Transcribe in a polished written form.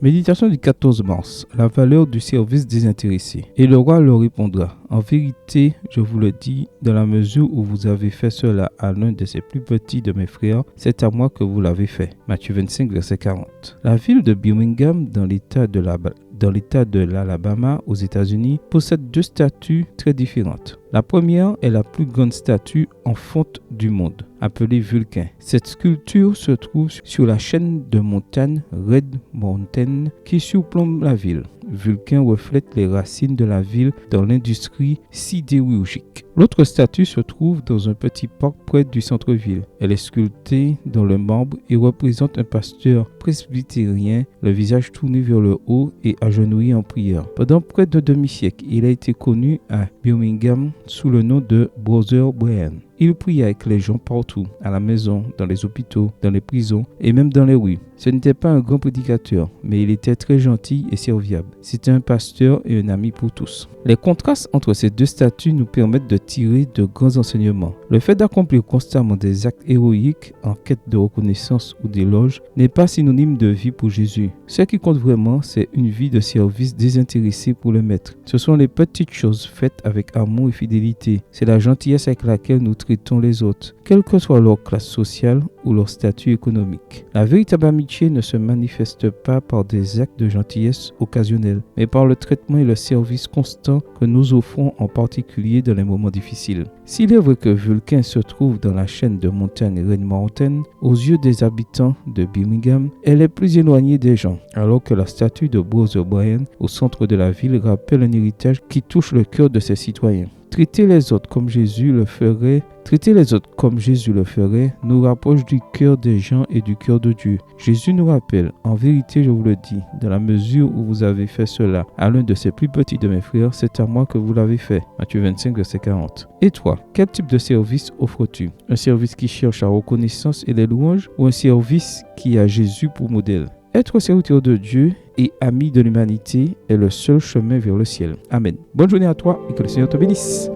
Méditation du 14 mars. La valeur du service désintéressé. Et le roi leur répondra, en vérité, je vous le dis, dans la mesure où vous avez fait cela à l'un de ces plus petits de mes frères, c'est à moi que vous l'avez fait. Matthieu 25, verset 40. La ville de Birmingham, dans l'état de l'Alabama aux États-Unis, possède deux statues très différentes. La première est la plus grande statue en fonte du monde, appelée Vulcain. Cette sculpture se trouve sur la chaîne de montagnes Red Mountain qui surplombe la ville. Vulcain reflète les racines de la ville dans l'industrie sidérurgique. L'autre statue se trouve dans un petit parc près du centre-ville. Elle est sculptée dans le marbre et représente un pasteur presbytérien, le visage tourné vers le haut et agenouillé en prière. Pendant près de demi-siècle, il a été connu à Birmingham sous le nom de Brother Brian. Il priait avec les gens partout, à la maison, dans les hôpitaux, dans les prisons et même dans les rues. Ce n'était pas un grand prédicateur, mais il était très gentil et serviable. C'était un pasteur et un ami pour tous. Les contrastes entre ces deux statues nous permettent de tirer de grands enseignements. Le fait d'accomplir constamment des actes héroïques en quête de reconnaissance ou d'éloge n'est pas synonyme de vie pour Jésus. Ce qui compte vraiment, c'est une vie de service désintéressée pour le Maître. Ce sont les petites choses faites avec amour et fidélité. C'est la gentillesse avec laquelle nous traitons les autres, quelle que soit leur classe sociale ou leur statut économique. La véritable amitié ne se manifeste pas par des actes de gentillesse occasionnels, mais par le traitement et le service constant que nous offrons, en particulier dans les moments difficiles. S'il est vrai que Vulcain se trouve dans la chaîne de montagnes Red Mountain, aux yeux des habitants de Birmingham, elle est plus éloignée des gens, alors que la statue de Brother Brian au centre de la ville rappelle un héritage qui touche le cœur de ses citoyens. Traiter les autres comme Jésus le ferait nous rapproche du cœur des gens et du cœur de Dieu. Jésus nous rappelle, en vérité je vous le dis, dans la mesure où vous avez fait cela à l'un de ces plus petits de mes frères, c'est à moi que vous l'avez fait. Matthieu 25, verset 40. Et toi, quel type de service offres-tu? Un service qui cherche la reconnaissance et les louanges ou un service qui a Jésus pour modèle? Être serviteur de Dieu et ami de l'humanité est le seul chemin vers le ciel. Amen. Bonne journée à toi et que le Seigneur te bénisse.